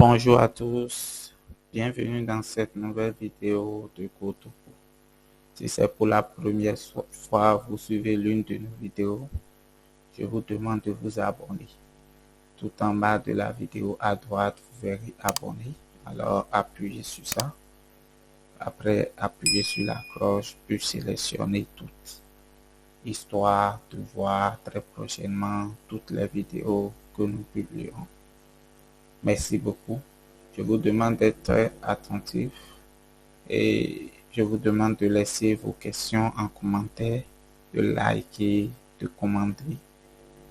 Bonjour à tous, bienvenue dans cette nouvelle vidéo de GoToPro. Si c'est pour la première fois vous suivez l'une de nos vidéos, je vous demande de vous abonner. Tout en bas de la vidéo à droite, vous verrez abonner. Alors appuyez sur ça. Après, appuyez sur la cloche puis sélectionnez toutes, histoire de voir très prochainement toutes les vidéos que nous publierons. Merci beaucoup. Je vous demande d'être très attentif et je vous demande de laisser vos questions en commentaire, de liker, de commenter.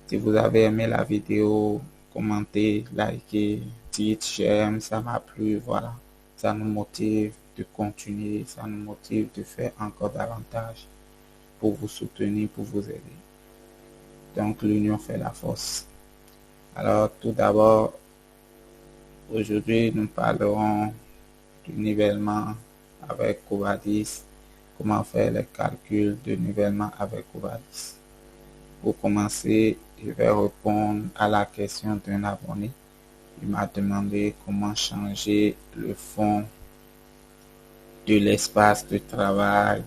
Si vous avez aimé la vidéo, commentez, likez, dites j'aime, ça m'a plu, voilà. Ça nous motive de continuer, ça nous motive de faire encore davantage pour vous soutenir, pour vous aider. Donc l'union fait la force. Alors tout d'abord, aujourd'hui nous parlerons du nivellement avec Covadis, comment faire les calculs de nivellement avec Covadis. Pour commencer, je vais répondre à la question d'un abonné. Il m'a demandé comment changer le fond de l'espace de travail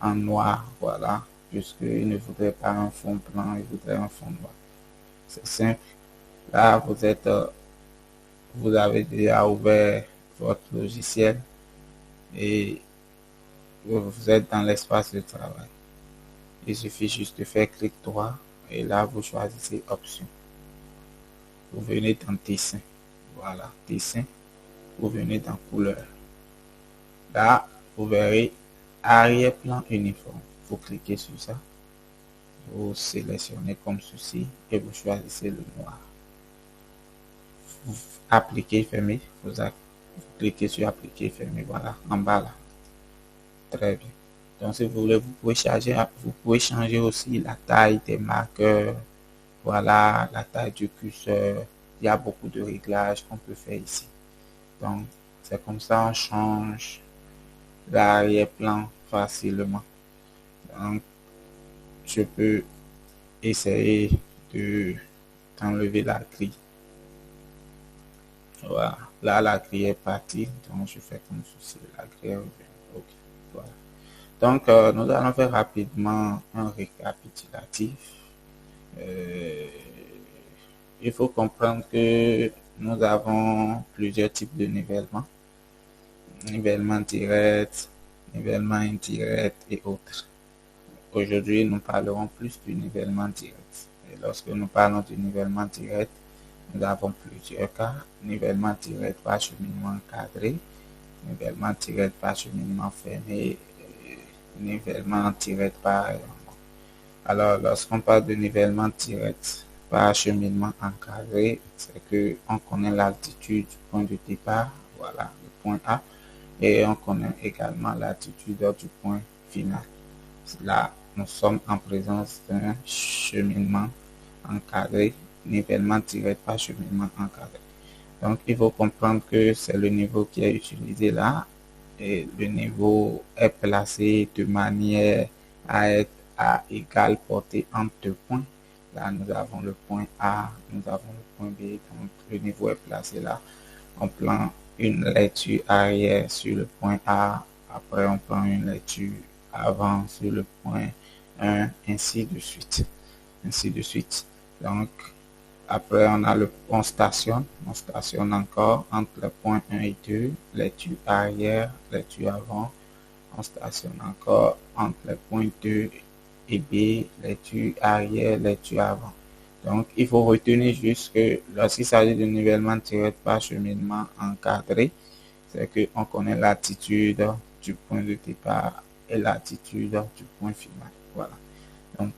en noir, voilà, puisqu'il ne voudrait pas un fond blanc, il voudrait un fond noir. C'est simple. Là, vous avez déjà ouvert votre logiciel et vous êtes dans l'espace de travail. Il suffit juste de faire clic droit et là vous choisissez option. Vous venez dans dessin. Voilà, dessin. Vous venez dans couleur. Là, vous verrez arrière-plan uniforme. Vous cliquez sur ça. Vous sélectionnez comme ceci et vous choisissez le noir. Vous appliquez, fermez. Vous cliquez sur appliquer, fermez. Voilà, en bas là. Très bien. Donc, si vous voulez, vous pouvez changer aussi la taille des marqueurs. Voilà, la taille du curseur. Il y a beaucoup de réglages qu'on peut faire ici. Donc, c'est comme ça on change l'arrière-plan facilement. Donc, je peux essayer de d'enlever la grille. Voilà, là la grille est partie. Donc, je fais comme ceci. La grille est revenue. Ok, voilà. Donc, nous allons faire rapidement un récapitulatif. Euh, il faut comprendre que nous avons plusieurs types de nivellement. Nivellement direct, nivellement indirect et autres. Aujourd'hui, nous parlerons plus du nivellement direct. Et lorsque nous parlons du nivellement direct, nous avons plusieurs cas. Nivellement direct par cheminement cadré, nivellement direct par cheminement fermé, nivellement direct par rayonnement. Alors, lorsqu'on parle de nivellement direct par cheminement encadré, c'est que on connaît l'altitude du point de départ, voilà, le point A, et on connaît également l'altitude du point final. Là, nous sommes en présence d'un cheminement encadré, nivellement direct par cheminement encadré. Donc, il faut comprendre que c'est le niveau qui est utilisé là et le niveau est placé de manière à être à égale portée entre deux points. Là, nous avons le point A, nous avons le point B, donc le niveau est placé là. On prend une lecture arrière sur le point A, après on prend une lecture avant sur le point 1, ainsi de suite. Ainsi de suite. Donc, après, on stationne encore entre les points 1 et 2, lecture arrière, lecture avant. On stationne encore entre les points 2 et B, lecture arrière, lecture avant. Donc, il faut retenir juste que lorsqu'il s'agit de nivellement direct par cheminement encadré, c'est qu'on connaît l'attitude du point de départ et l'attitude du point final. Voilà. Donc,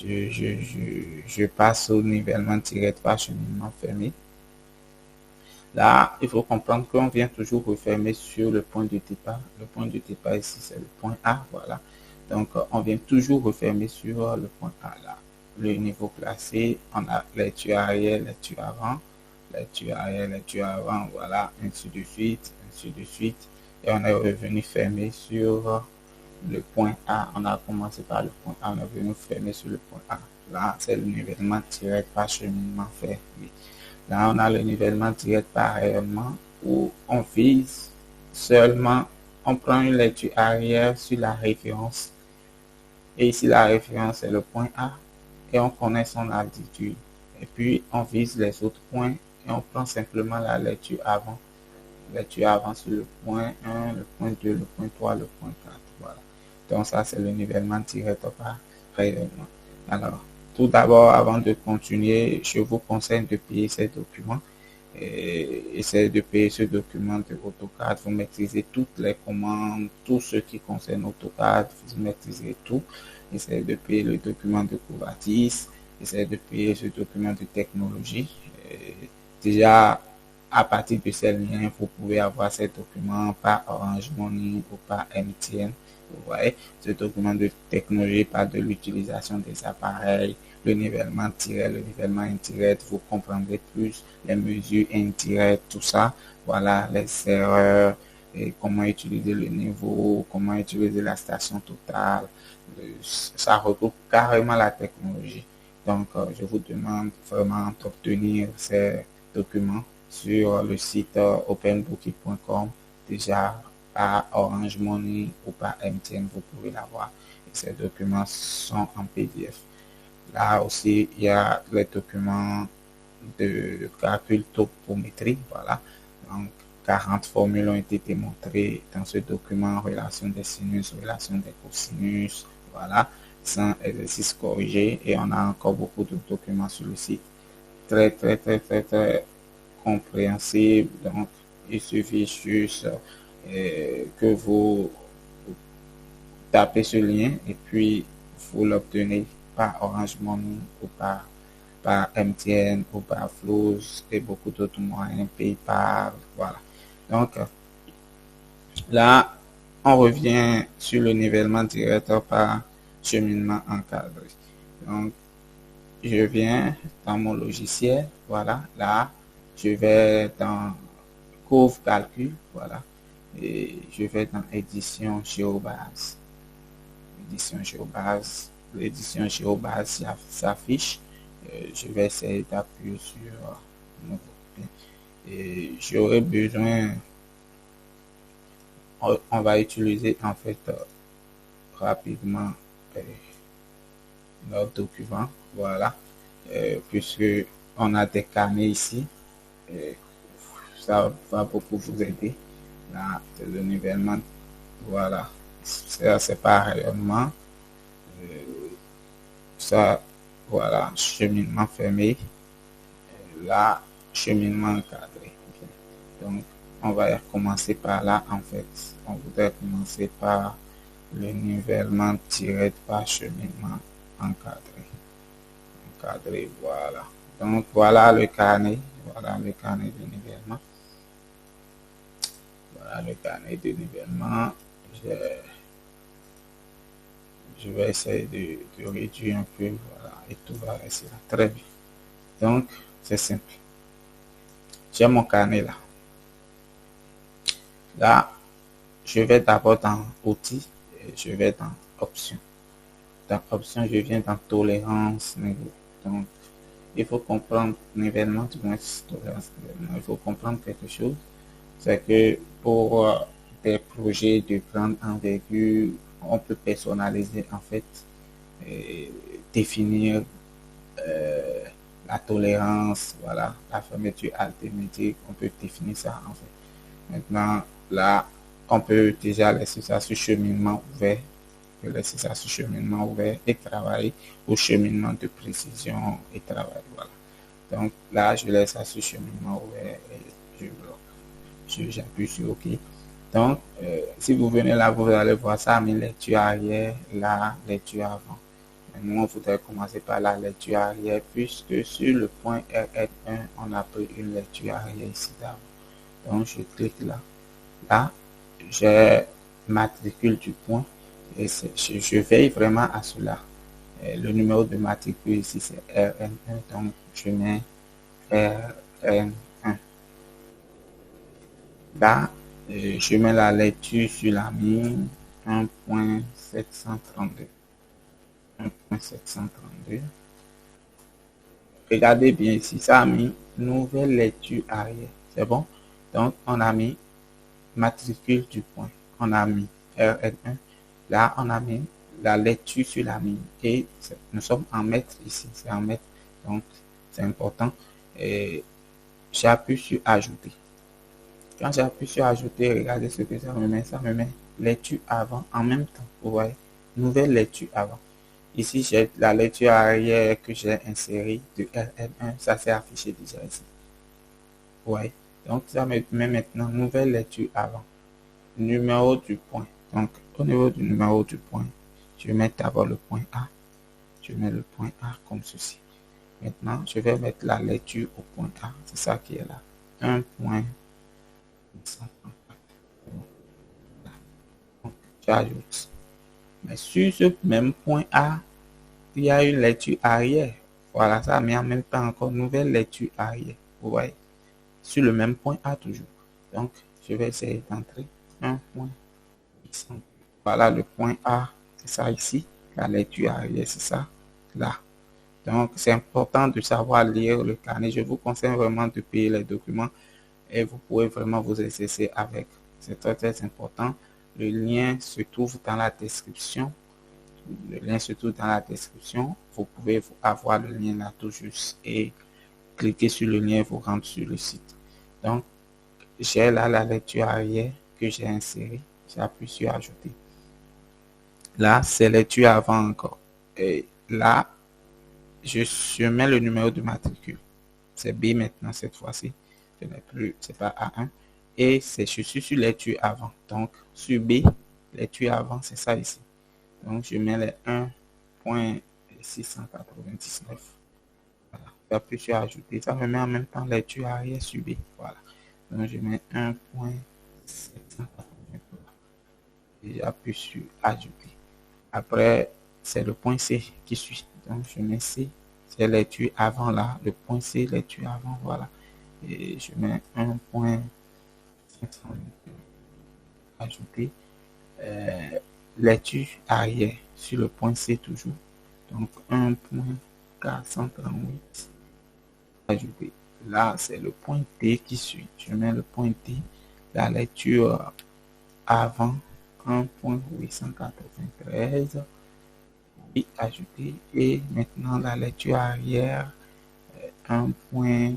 je passe au nivellement direct par cheminement fermé. Là, il faut comprendre qu'on vient toujours refermer sur le point de départ. Le point de départ ici, c'est le point A. Voilà. Donc, on vient toujours refermer sur le point A là. Le niveau classé, on a lecture arrière, lecture avant, lecture arrière, lecture avant, voilà, ainsi de suite, ainsi de suite. Et on est revenu fermer sur le point A. On a commencé par le point A, on est venu fermer sur le point A. Là, c'est le nivellement direct par cheminement fermé. Là, on a le nivellement direct par rayonnement où on vise seulement, on prend une lecture arrière sur la référence. Et ici, la référence est le point A et on connaît son altitude. Et puis, on vise les autres points et on prend simplement la lecture avant. Lecture avant sur le point 1, le point 2, le point 3, le point 4. Voilà. Donc, ça, c'est le nivellement direct par rayonnement. Alors, tout d'abord, avant de continuer, je vous conseille de payer ces documents. Essayez de payer ce document de AutoCAD. Vous maîtrisez toutes les commandes, tout ce qui concerne AutoCAD, vous maîtrisez tout. Essayez de payer le document de Covatis. Essayez de payer ce document de technologie. Déjà, à partir de ces liens, vous pouvez avoir ces documents par Orange Money ou par MTN. Vous voyez, ce document de technologie parle de l'utilisation des appareils, le nivellement direct, le nivellement indirect, vous comprendrez plus les mesures indirectes, tout ça. Voilà, les erreurs, et comment utiliser le niveau, comment utiliser la station totale. Ça regroupe carrément la technologie. Donc, je vous demande vraiment d'obtenir ces documents sur le site openbooking.com. Déjà, par Orange Money ou par MTN, vous pouvez l'avoir. Et ces documents sont en PDF. Là aussi, il y a les documents de calcul topométrie. Voilà. Donc, 40 formules ont été démontrées dans ce document, relation des sinus, relation des cosinus. Voilà. Sans exercice corrigé. Et on a encore beaucoup de documents sur le site. Très, très, très, très, très compréhensible. Donc, il suffit juste que vous tapez ce lien et puis vous l'obtenez par Orange Money ou par MTN ou par Flows et beaucoup d'autres moyens, PayPal, voilà. Donc, là, on revient sur le nivellement direct par cheminement encadré. Donc, je viens dans mon logiciel, voilà, là, je vais dans Couvre Calcul, voilà, et je vais dans Édition Géobase. L'édition Géobase s'affiche. Je vais essayer d'appuyer sur nouveau. Et j'aurai besoin, on va utiliser en fait rapidement notre document, voilà, puisque on a des carnets ici, ça va beaucoup vous aider. Là, c'est le nivellement, voilà, ça c'est pas rayonnement, ça, voilà, cheminement fermé, là, cheminement encadré. Donc, on va commencer par là, en fait. On voudrait commencer par le nivellement tiré par cheminement encadré. Encadré, voilà. Donc, voilà le carnet. Voilà le carnet de nivellement. Voilà le carnet de nivellement. Je vais essayer de réduire un peu, voilà, et tout va rester là. Très bien. Donc, c'est simple. J'ai mon carnet là. Là, je vais d'abord dans outils et je vais dans options. Dans options, je viens dans tolérance niveau. Donc, il faut comprendre nivellement, du moins tolérance nivellement. Il faut comprendre quelque chose. C'est que pour des projets de grande envergure, on peut personnaliser en fait et définir euh, la tolérance, voilà, la fermeture alternative, on peut définir ça en fait. Maintenant, là, on peut déjà laisser ça sur cheminement ouvert, laisser ça sur cheminement ouvert et travailler au cheminement de précision et travail, voilà. Donc là, je laisse ça sur cheminement ouvert et je bloque. J'appuie sur OK. Donc, si vous venez là, vous allez voir ça, mais lecture arrière, là, lecture avant. Nous, on voudrait commencer par la lecture arrière, puisque sur le point RN1, on a pris une lecture arrière ici d'avant. Donc, je clique là. Là, j'ai matricule du point et je veille vraiment à cela. Le numéro de matricule ici, c'est RN1, donc je mets RN1. Là, je mets la lecture sur la mine 1.732. 1.732. Regardez bien ici, ça a mis nouvelle lecture arrière. C'est bon? Donc, on a mis matricule du point. On a mis RN1. Là, on a mis la lecture sur la ligne. Et nous sommes en mètres ici. C'est en mètres. Donc, c'est important. J'appuie sur ajouter. Quand j'appuie sur ajouter, regardez ce que ça me met. Ça me met lecture avant en même temps. Vous voyez? Nouvelle lecture avant. Ici, j'ai la lecture arrière que j'ai insérée de RN1. Ça s'est affiché déjà ici. Vous voyez? Donc, ça me met maintenant nouvelle lecture avant. Numéro du point. Donc, au niveau du numéro du point, je vais mettre d'abord le point A. Je mets le point A comme ceci. Maintenant, je vais mettre la lecture au point A. C'est ça qui est là. 1.134. Donc, j'ajoute. Mais sur ce même point A, il y a une lecture arrière. Voilà, ça met en même temps encore nouvelle lecture arrière. Vous voyez? Sur le même point A toujours. Donc, je vais essayer d'entrer 1.800. Voilà le point A. C'est ça ici. La lecture arrière, c'est ça là. Donc, c'est important de savoir lire le carnet. Je vous conseille vraiment de payer les documents et vous pouvez vraiment vous exercer avec. C'est très, très important. Le lien se trouve dans la description. Le lien se trouve dans la description. Vous pouvez avoir le lien là tout juste et cliquer sur le lien et vous rendre sur le site. Donc, j'ai là la lecture arrière que j'ai insérée. J'appuie sur ajouter. Là, c'est lecture avant encore. Et là, je mets le numéro de matricule. C'est B maintenant cette fois-ci. Ce n'est plus, c'est pas A1. Et je suis sur lecture avant. Donc, sur B, lecture avant, c'est ça ici. Donc, je mets les 1.699. Voilà. J'appuie sur ajouter. Ça me met en même temps lecture arrière sur B. Voilà. Donc, je mets 1.780. Et j'appuie sur ajouter. Après, c'est le point C qui suit. Donc, je mets C. C'est lecture avant là. Le point C, lecture avant. Voilà. Et je mets 1.522. Ajouter. Lecture arrière sur le point C toujours. Donc 1.438. Ajouter. Là, c'est le point T qui suit. Je mets le point T. La lecture avant 1.893. Et ajouter. Et maintenant, la lecture arrière 1.991.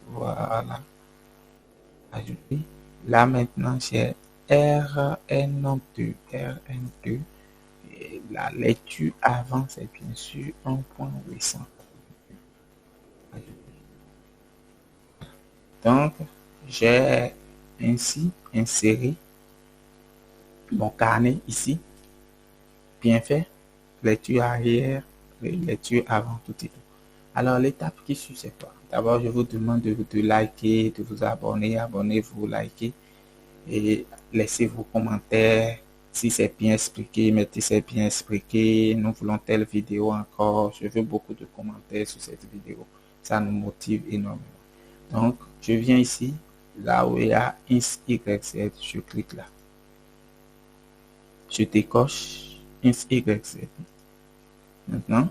Voilà. Ajouter. Là, maintenant, j'ai RN2. RN2. Et la lecture avant, c'est bien sûr 1.800. Donc, j'ai ainsi inséré mon carnet ici. Bien fait. Lecture arrière, lecture avant, tout et tout. Alors, l'étape qui suit, c'est quoi? D'abord, je vous demande de liker, de vous abonner. Abonnez-vous, likez et laissez vos commentaires. Si c'est bien expliqué, mettez c'est bien expliqué. Nous voulons telle vidéo encore. Je veux beaucoup de commentaires sur cette vidéo. Ça nous motive énormément. Donc, je viens ici, là où il y a INS YZ, je clique là. Je décoche INS YZ. Maintenant,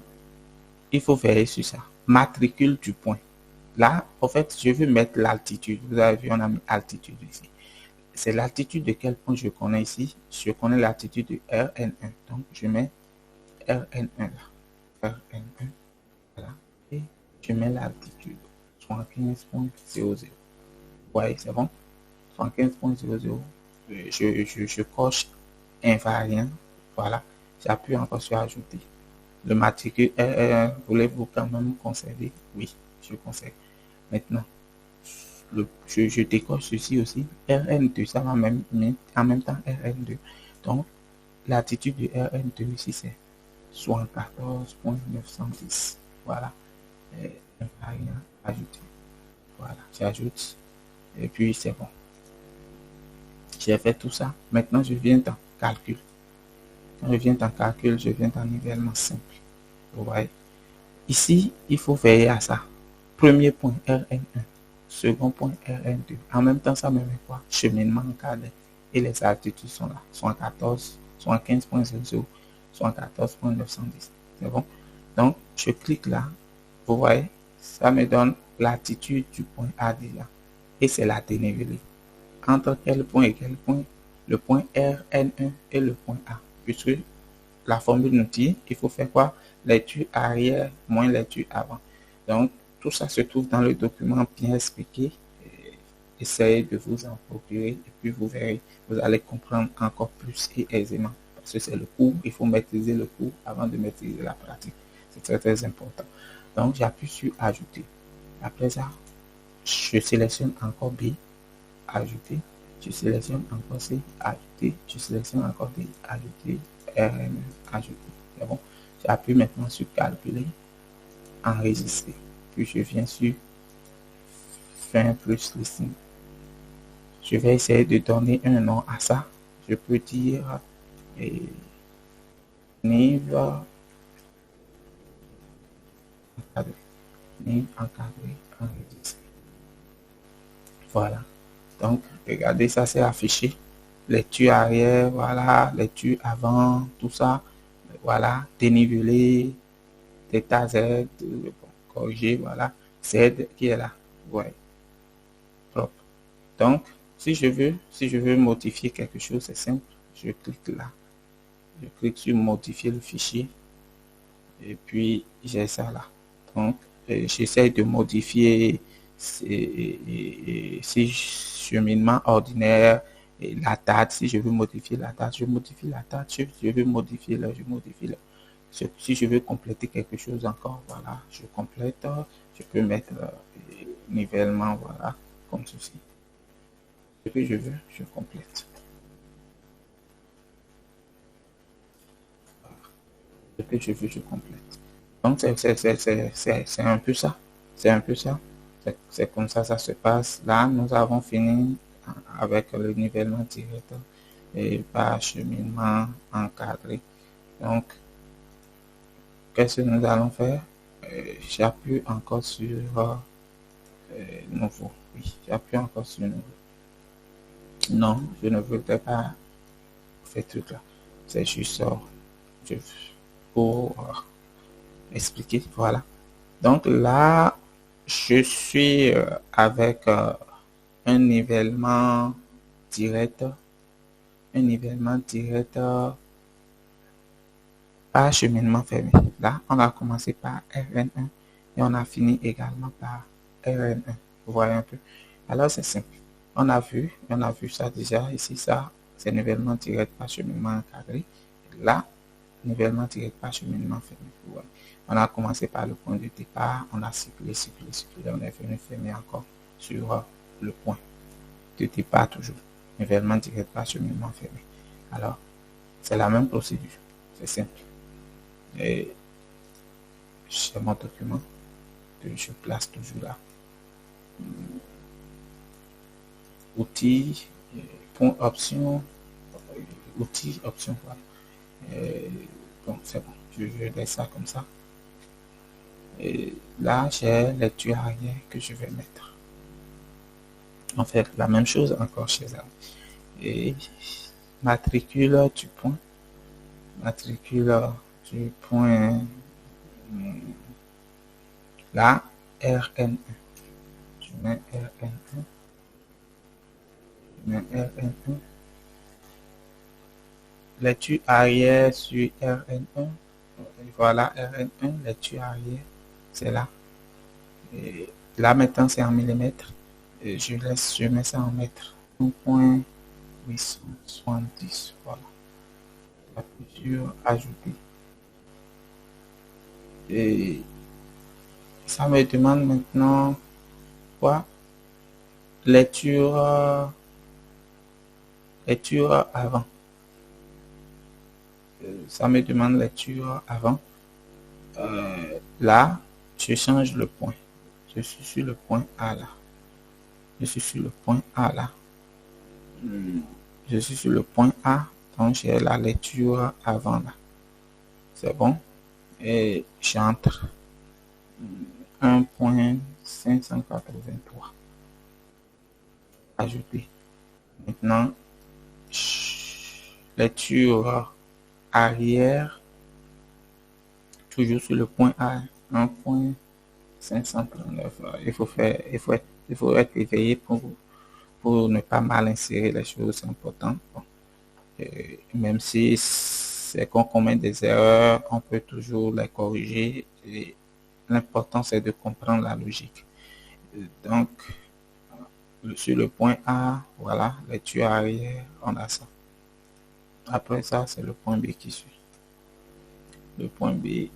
il faut veiller sur ça. Matricule du point. Là, en fait, je veux mettre l'altitude. Vous avez vu, on a mis altitude ici. C'est l'altitude de quel point je connais ici. Je connais l'altitude de RN1. Donc, je mets RN1 là. RN1. Voilà. Et je mets l'altitude. 75.00. Vous voyez, c'est bon? 75.00. Je coche invariant. Voilà. J'appuie encore sur ajouter. Le matricule RN1, voulez-vous quand même conserver? Oui, je conserve. Maintenant, je décoche ceci aussi. RN2, ça va même en même temps RN2. Donc, l'altitude de RN2 ici, c'est 74.910. Voilà. Invariant, ajouter. Voilà, j'ajoute. Et puis, c'est bon. J'ai fait tout ça. Maintenant, je viens dans calcul. Quand je viens dans calcul, je viens dans nivellement simple. Vous voyez. Ici, il faut veiller à ça. Premier point, RN1. Second point, RN2. En même temps, ça me met quoi? Cheminement encadré. Et les altitudes sont là. 74, 75.00, 74.910. C'est bon? Donc, je clique là. Vous voyez, ça me donne l'attitude du point A déjà. Et c'est la dénivelée. Entre quel point et quel point? Le point Rn1 et le point A. Puisque la formule nous dit qu'il faut faire quoi? Lecture arrière moins lecture avant. Donc, tout ça se trouve dans le document bien expliqué. Essayez de vous en procurer et puis vous verrez, vous allez comprendre encore plus et aisément. Parce que c'est le cours, il faut maîtriser le cours avant de maîtriser la pratique. C'est très très important. Donc, j'appuie sur ajouter. Après ça, je sélectionne encore B, ajouter. Je sélectionne encore C, ajouter. Je sélectionne encore D, ajouter. RM, ajouter. C'est bon. J'appuie maintenant sur calculer, enregistrer. Puis je viens sur fin plus listing. Je vais essayer de donner un nom à ça. Je peux dire Nive encadré. Nive encadré, enregistré. Voilà. Donc, regardez, ça c'est affiché. Lecture arrière, voilà. Lecture avant, tout ça. Voilà. Dénivelé, d'état Z, bon, corrigé, voilà. Z qui est là. Ouais. Propre. Donc, si je veux modifier quelque chose, c'est simple. Je clique là. Je clique sur modifier le fichier. Et puis, j'ai ça là. Donc, j'essaie de modifier ces cheminements ordinaires. Et la date, si je veux modifier la date, je modifie la date. Si je veux modifier l'heure, je modifie l'heure. Si je veux compléter quelque chose encore, voilà, je complète. Je peux mettre nivellement, voilà, comme ceci. Ce que je veux, je complète. Ce que je veux, je complète. Donc, c'est un peu ça. C'est un peu ça. C'est comme ça se passe. Là, nous avons fini avec le nivellement direct et par cheminement encadré. Donc, qu'est-ce que nous allons faire? J'appuie encore sur nouveau. Oui, j'appuie encore sur nouveau. Non, je ne voudrais pas faire tout là. C'est juste pour expliquer. Voilà. Donc là, je suis avec un nivellement direct, par cheminement fermé. Là, on a commencé par Rn1 et on a fini également par Rn1. Vous voyez un peu. Alors c'est simple. On a vu ça déjà. Ici, ça, c'est nivellement direct par cheminement encadré. Là, nivellement direct par cheminement fermé. Ouais. On a commencé par le point de départ, on a cyclé, on est venu fermer encore sur le point de départ toujours. Nivellement direct par cheminement fermé. Alors, c'est la même procédure, c'est simple. Et c'est mon document que je place toujours là. Outils, point option, outils, option, voilà. Bon, c'est bon, je laisse ça comme ça. Et là, j'ai lecture arrière que je vais mettre. En fait, la même chose encore chez elle. Et matricule du point. Matricule du point. Là, Rn1. Je mets Rn1. Je mets Rn1. Lecture arrière sur Rn1. Voilà, Rn1, lecture arrière. C'est là. Et là, maintenant, c'est en millimètres. Et je mets ça en mètres. 1.870. Voilà. J'appuie sur ajouter. Et ça me demande maintenant quoi? Lecture, lecture avant. Ça me demande lecture avant. Là, je change le point. Je suis sur le point A là. Je suis sur le point A là. Je suis sur le point A. Donc j'ai la lecture avant là. C'est bon. Et j'entre 1.583. Ajouter. Maintenant, lecture arrière, toujours sur le point A, 1.583. 539. Il faut être éveillé pour ne pas mal insérer les choses importantes. Bon. Même si c'est qu'on commet des erreurs, on peut toujours les corriger. Et l'important, c'est de comprendre la logique. Donc, sur le point A, voilà, lecture arrière, on a ça. Après ça, c'est le point B qui suit. Le point B,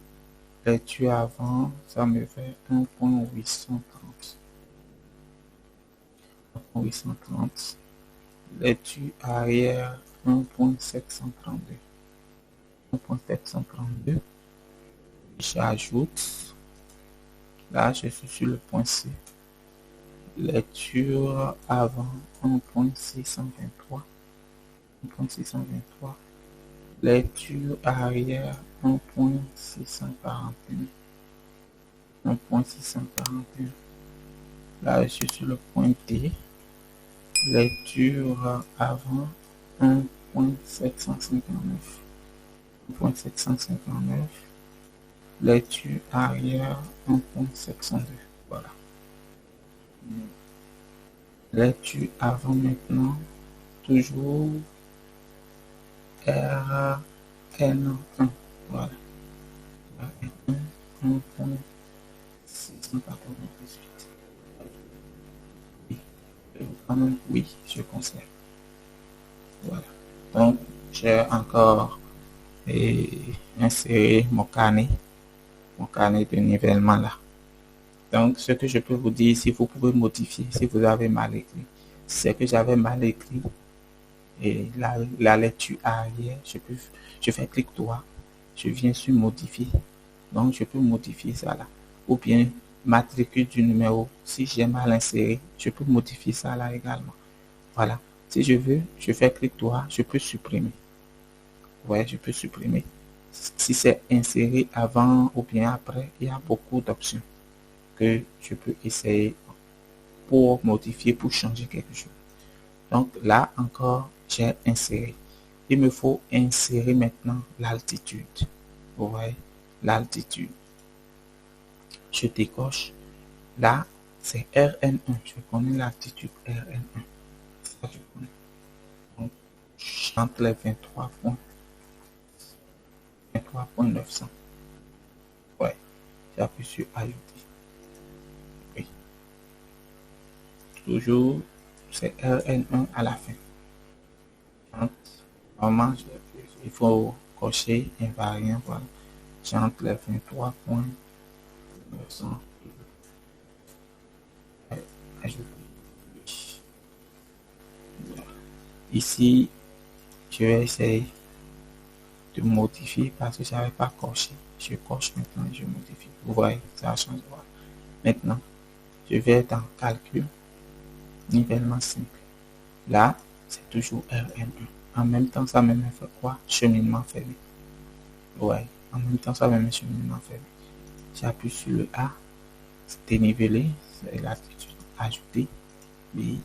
lecture avant, ça me fait 1.830. 1.830. Lecture arrière, 1.732. 1.732. J'ajoute. Là, je suis sur le point C. Lecture avant 1.623. 1.623. Lecture arrière 1.641. 1.641. Là, je suis sur le point D. Lecture avant 1.759. 1.759. Lecture arrière 1.702. Voilà. Lecture avant maintenant. Toujours RN1. Voilà. RN1, 1.698. Oui. Oui, je conserve. Voilà. Donc, j'ai encore inséré mon carnet de nivellement là. Donc, ce que je peux vous dire, si vous pouvez modifier, si vous avez mal écrit, c'est que j'avais mal écrit et la lecture arrière, je fais clic droit, je viens sur modifier. Donc, je peux modifier ça là. Ou bien, matricule du numéro, si j'ai mal inséré, je peux modifier ça là également. Voilà. Si je veux, je fais clic droit, je peux supprimer. Ouais, je peux supprimer. Si c'est inséré avant ou bien après, il y a beaucoup d'options que je peux essayer pour modifier, pour changer quelque chose. Donc là encore, j'ai inséré. Il me faut insérer maintenant l'altitude. Vous voyez, l'altitude. Je décoche. Là, c'est RN1. Je connais l'altitude RN1. Ça, je connais. Donc, j'entre les 23 points. 23.900. Ouais, j'appuie sur ajouter. Oui. Toujours, c'est RN1 à la fin. Donc, normalement, il faut cocher invariant. Voilà. J'entre les 23.900. Ajouter. Ici, je vais essayer de modifier parce que je n'avais pas coché. Je coche maintenant et je modifie. Vous voyez, ça a changé. Voilà. Maintenant, je vais dans calcul, nivellement simple. Là, c'est toujours RN1. En même temps, ça me fait quoi? Cheminement fermé. Ouais, en même temps, ça me met cheminement fermé. J'appuie sur le A, dénivelé, c'est l'altitude. Ajouter, B,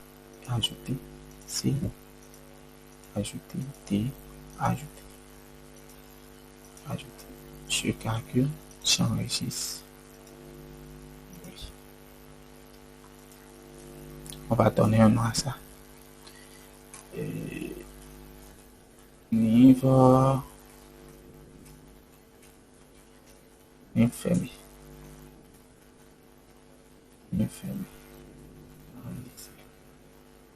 ajouter, C, ajouter, D, ajouter, ajouter. Je calcule, j'enregistre. Oui. On va donner un nom à ça. Niveau infirmier. Infirmier.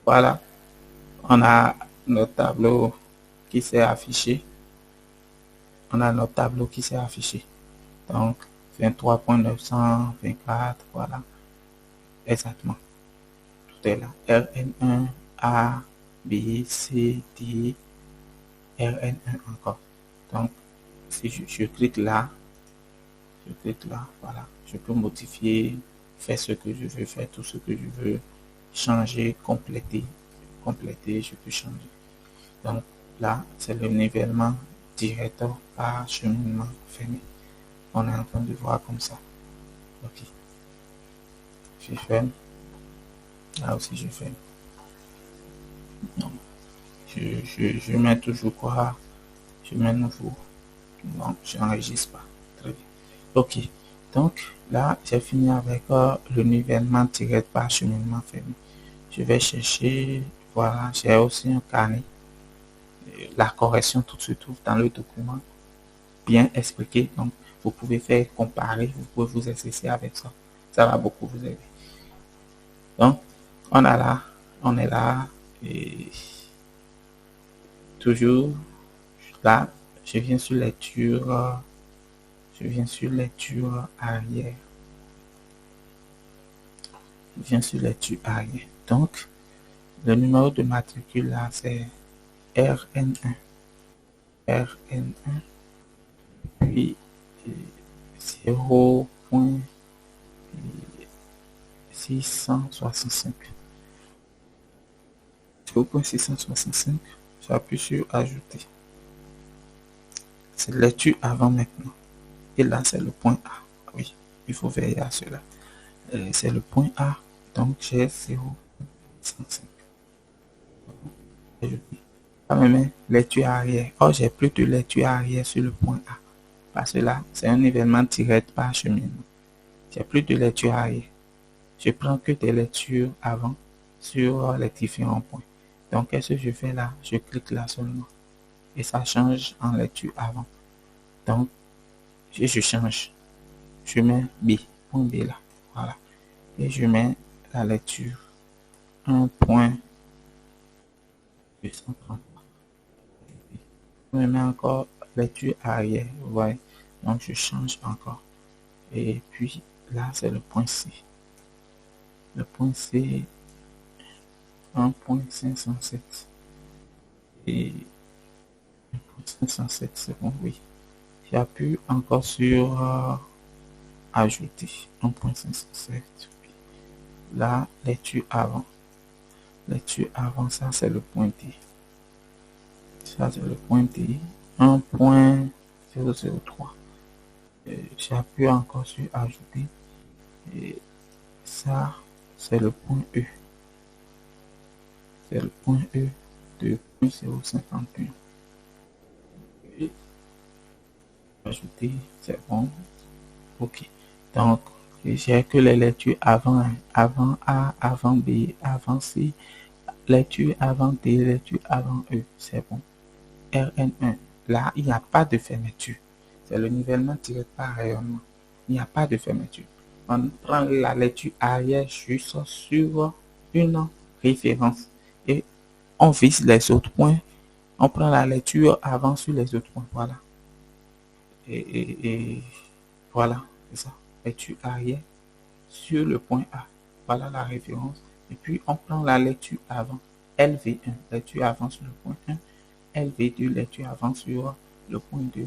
Voilà, on a notre tableau qui s'est affiché. On a notre tableau qui s'est affiché. Donc, 23.924, voilà, exactement. Tout est là. RN1, A, B, C, D, RN1 encore. Donc, si je clique là, voilà, je peux modifier, faire ce que je veux, faire tout ce que je veux, changer, compléter, je peux changer. Donc là, c'est le nivellement direct par cheminement fermé. On est en train de voir comme ça. Ok. Je ferme. Là aussi, je ferme. Non. Je mets toujours quoi? Je mets nouveau. Non, je n'enregistre pas. Très bien. Ok. Donc là, j'ai fini avec le nivellement tiré par cheminement fermé. Je vais chercher, voilà, j'ai aussi un carnet. La correction, tout se trouve dans le document, bien expliqué. Donc, vous pouvez faire comparer, vous pouvez vous exercer avec ça. Ça va beaucoup vous aider. Donc, on est là, et toujours là, je viens sur lecture, arrière. Je viens sur lecture arrière. Donc, le numéro de matricule là, c'est RN1. RN1, puis 0.665. 0.665, j'appuie sur ajouter. C'est lecture avant maintenant. Et là, c'est le point A. Oui, il faut veiller à cela. C'est le point A. Donc, j'ai 0.65. Ajouter. Ah, mais lecture arrière. Oh, j'ai plus de lecture arrière sur le point A. Parce que là, c'est un événement tiré par cheminement. J'ai plus de lecture arrière. Je prends que des lectures avant sur les différents points. Donc, qu'est-ce que je fais là? Je clique là seulement. Et ça change en lecture avant. Donc, je change. Je mets B, point B là. Voilà. Et je mets la lecture 1.230. Je mets encore lecture arrière. Vous voyez. Donc, je change encore. Et puis, là, c'est le point C. Le point C, 1.507. Et 1.507, c'est bon, oui. J'appuie encore sur ajouter 1.507. Là, lecture avant. Lecture avant, ça c'est le point D. Ça c'est le point D. 1.003. J'appuie encore sur ajouter. Et ça, c'est le point E. C'est le point E de 0.051. Et ajouter, c'est bon. Ok. Donc, j'ai que les lectures avant, avant A, avant B, avant C, lecture avant D, lecture avant E. C'est bon. RN1. Là, il n'y a pas de fermeture. C'est le nivellement tiré par rayonnement. Il n'y a pas de fermeture. On prend la lecture arrière juste sur une référence et on vise les autres points. On prend la lecture avant sur les autres points. Voilà. Et voilà, c'est ça. Lecture arrière sur le point A. Voilà la référence. Et puis, on prend la lecture avant. LV1, lecture avant sur le point 1. LV2, lecture avant sur le point 2.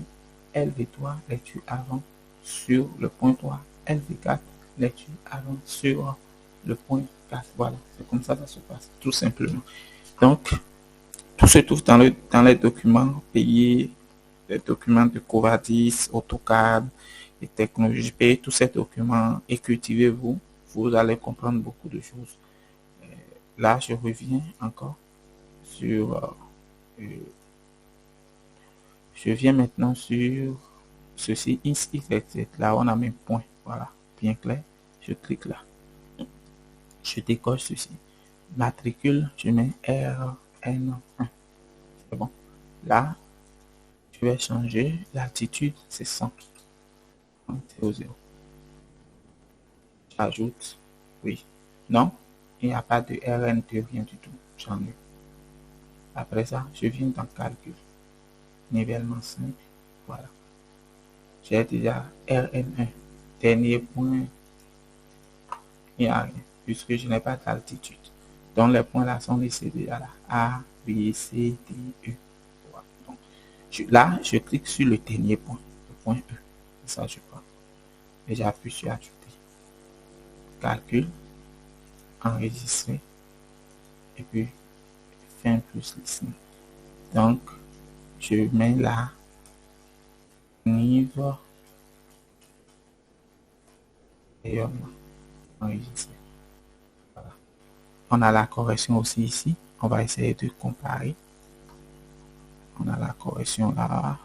LV3, lecture avant sur le point 3. LV4, lecture avant sur le point 4. Voilà, c'est comme ça que ça se passe, tout simplement. Donc, tout se trouve dans les documents payés, les documents de Covadis, AutoCAD, et technologies payées, tous ces documents et cultivez-vous, vous allez comprendre beaucoup de choses. Là, je reviens encore sur je viens maintenant sur ceci, ici, là on a mes points, voilà, bien clair. Je clique là, je décoche ceci. Matricule, je mets RN1. C'est bon. Là, je vais changer l'altitude, c'est 100. 0. J'ajoute, oui. Non, il n'y a pas de RN2, rien du tout. J'en ai. Après ça, je viens dans calcul. Nivellement 5. Voilà. J'ai déjà RN1. Dernier point, il n'y a rien, puisque je n'ai pas d'altitude. Donc les points là sont laissés déjà là. A, B, C, D, E. Voilà. Donc, là, je clique sur le dernier point, le point E. Ça, je prends. Et j'appuie sur ajouter. Calcul, enregistrer, et puis fin plus listening. Donc, je mets là niveau et enregistrer. Voilà. On a la correction aussi ici. On va essayer de comparer. On a la correction là.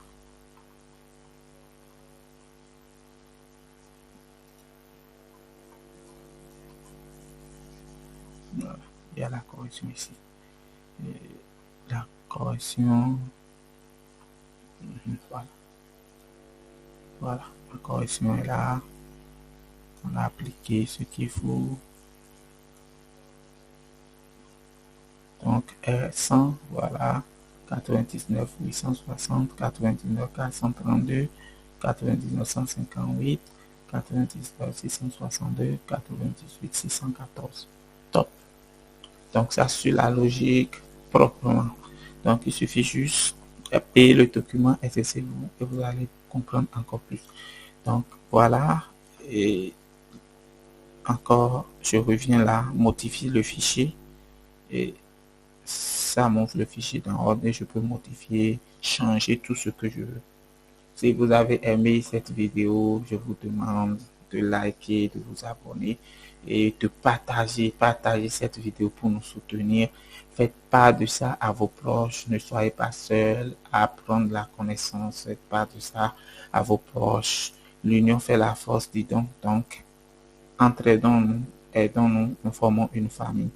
Il y a la correction ici. Et la correction, voilà. Voilà, la correction est là. On a appliqué ce qu'il faut. Donc R100, voilà. 99 860, 99 432, 99 158, 99 662, 98 614. Top. Donc ça suit la logique proprement. Donc il suffit juste de payer le document, exercez-vous et vous allez comprendre encore plus. Donc voilà. Et encore, je reviens là, modifier le fichier. Et ça montre le fichier dans ordre et je peux modifier, changer tout ce que je veux. Si vous avez aimé cette vidéo, je vous demande de liker, de vous abonner et de partager cette vidéo pour nous soutenir. Faites part de ça à vos proches. Ne soyez pas seul à apprendre la connaissance. Faites part de ça à vos proches. L'union fait la force, dis donc. Donc, entraidons-nous, aidons-nous, nous formons une famille.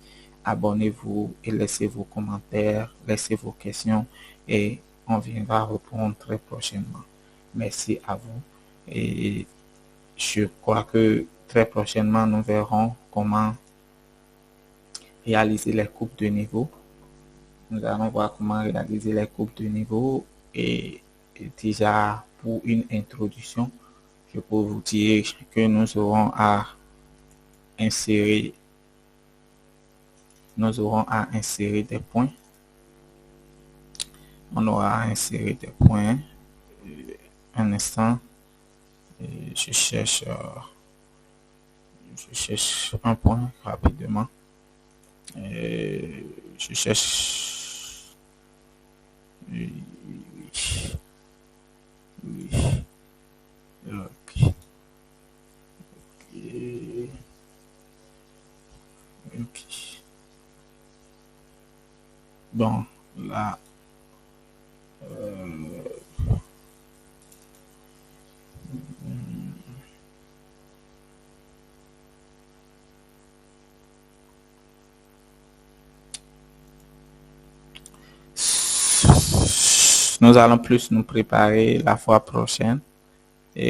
Abonnez-vous et laissez vos commentaires, laissez vos questions et on viendra répondre très prochainement. Merci à vous et je crois que très prochainement nous verrons comment réaliser les coupes de niveau. Nous allons voir comment réaliser les coupes de niveau et déjà pour une introduction, je peux vous dire que nous aurons à insérer des points. On aura à insérer des points. Un instant, je cherche un point rapidement. Je cherche. Oui, oui. Ok. Ok. Bon, là. Nous allons plus nous préparer la fois prochaine.